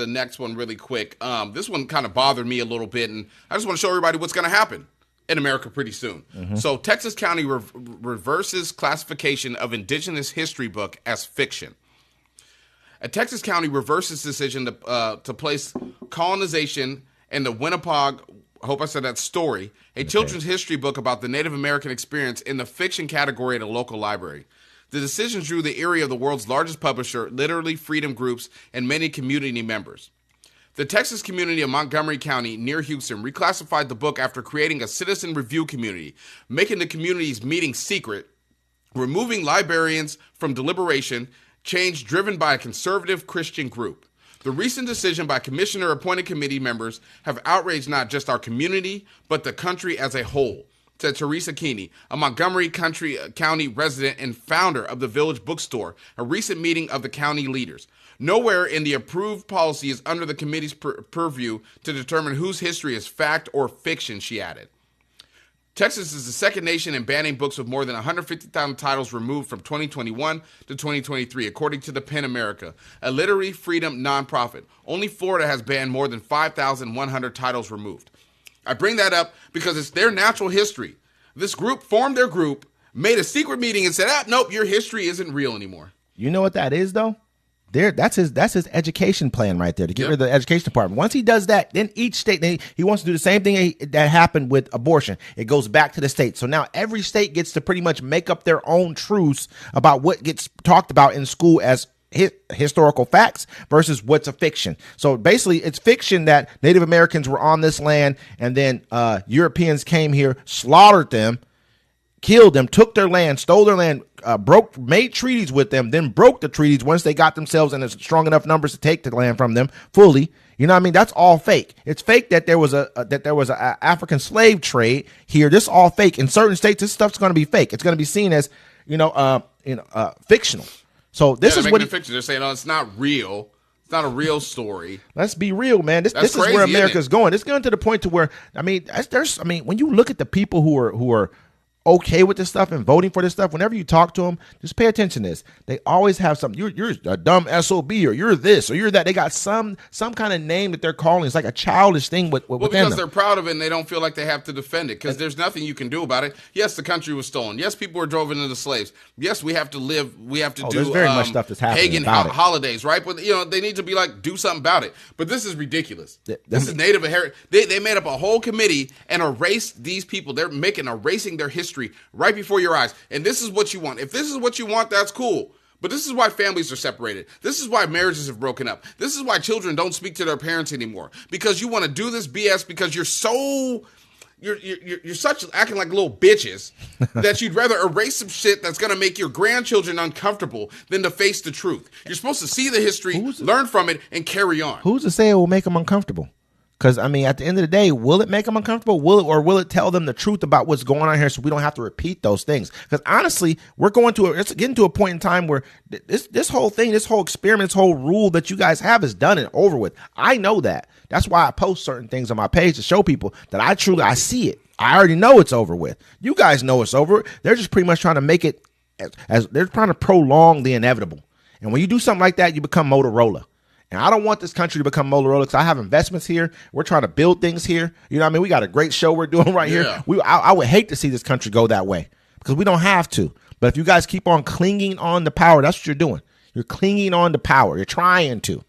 The next one really quick. This one kind of bothered me a little bit, and I just want to show everybody what's going to happen in America pretty soon. So Texas County reverses classification of indigenous history book as fiction. A Texas County reverses decision to place Colonization and the Wampanoag, I hope I said that, Story, a children's history book about the Native American experience, in the fiction category at a local library. The decision drew the ire of the world's largest publisher, literary freedom groups, and many community members. The Texas community of Montgomery County, near Houston, reclassified the book after creating a citizen review community, making the community's meeting secret, removing librarians from deliberation, change driven by a conservative Christian group. The recent decision by commissioner-appointed committee members have outraged not just our community, but the country as a whole, said Teresa Kenney, a Montgomery County resident and founder of the Village Bookstore, a recent meeting of the county leaders. Nowhere in the approved policy is under the committee's purview to determine whose history is fact or fiction, she added. Texas is the second nation in banning books with more than 150,000 titles removed from 2021 to 2023, according to the PEN America, a literary freedom nonprofit. Only Florida has banned more than 5,100 titles removed. I bring that up because it's their natural history. This group formed their group, made a secret meeting, and said, nope, your history isn't real anymore. You know what that is, though? That's his education plan right there, to get rid of the education department. Once he does that, then each state, he wants to do the same thing that happened with abortion. It goes back to the state. So now every state gets to pretty much make up their own truths about what gets talked about in school as historical facts versus what's a fiction. So basically it's fiction that Native Americans were on this land, and then Europeans came here, slaughtered them, killed them, took their land, stole their land, made treaties with them, then broke the treaties once they got themselves in strong enough numbers to take the land from them fully. You know what I mean? That's all fake. It's fake that there was a African slave trade here. This is all fake. In certain states, this stuff's going to be fake. It's going to be seen as fictional. So this is what fiction. They're saying, it's not real. It's not a real story. Let's be real, man. This is where America's going. It's going to the point to where when you look at the people who are okay with this stuff and voting for this stuff, whenever you talk to them, just pay attention to this. They always have something. You're a dumb SOB, or you're this, or you're that. They got some kind of name that they're calling. It's like a childish thing within them. Because they're proud of it and they don't feel like they have to defend it, because there's nothing you can do about it. Yes, the country was stolen. Yes, people were driven into slaves. Yes, we have to live. We have to do there's very much stuff that's happening pagan holidays, right? But they need to be like, do something about it. But this is ridiculous. This is Native Heritage. They made up a whole committee and erased these people. They're erasing their history right before your eyes. And this is what you want. If this is what you want, that's cool. But this is why families are separated. This is why marriages have broken up. This is why children don't speak to their parents anymore. Because you want to do this BS because you're such acting like little bitches that you'd rather erase some shit that's going to make your grandchildren uncomfortable than to face the truth. You're supposed to see the history, learn from it, and carry on. Who's to say it will make them uncomfortable? Because, at the end of the day, will it make them uncomfortable? Will it tell them the truth about what's going on here so we don't have to repeat those things? Because, honestly, it's getting to a point in time where this whole thing, this whole experiment, this whole rule that you guys have is done and over with. I know that. That's why I post certain things on my page to show people that I see it. I already know it's over with. You guys know it's over. They're just pretty much trying to make it as they're trying to prolong the inevitable. And when you do something like that, you become Motorola. And I don't want this country to become Motorola because I have investments here. We're trying to build things here. You know what I mean? We got a great show we're doing right here. I would hate to see this country go that way because we don't have to. But if you guys keep on clinging on to power, that's what you're doing. You're clinging on to power. You're trying to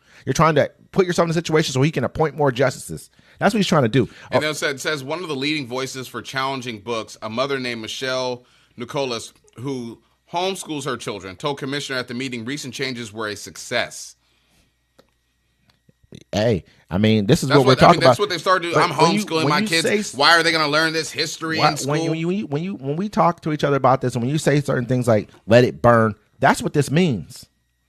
put yourself in a situation so he can appoint more justices. That's what he's trying to do. And it says one of the leading voices for challenging books, a mother named Michelle Nicholas, who homeschools her children, told Commissioner at the meeting recent changes were a success. Hey, this is what we're talking about. That's what they started doing. I'm homeschooling my kids. Why are they going to learn this history in school? When we talk to each other about this, and when you say certain things like "let it burn," that's what this means.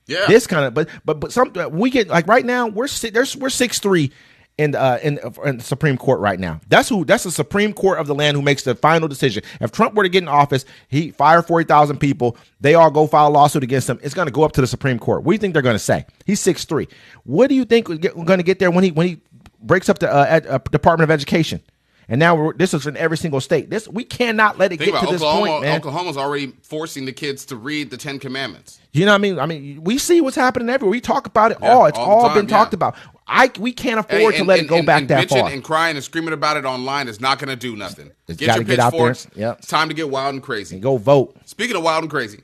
Yeah. This kind of, but some we get like right now we're 6'3" in the Supreme Court right now. That's the Supreme Court of the land who makes the final decision. If Trump were to get in office, he fired 40,000 people. They all go file a lawsuit against him. It's going to go up to the Supreme Court. What do you think they're going to say? He's 6'3". What do you think we're going to get there when he breaks up the Department of Education? And now this is in every single state. We cannot let it get to this point, man. Oklahoma's already forcing the kids to read the 10 Commandments. You know what I mean? We see what's happening everywhere. We talk about it all. It's all been talked about. We can't afford to let it go back that bitching far. And crying and screaming about it online is not going to do nothing. It's Get gotta your get out there. pitchforks. Yep. It's time to get wild and crazy. And go vote. Speaking of wild and crazy,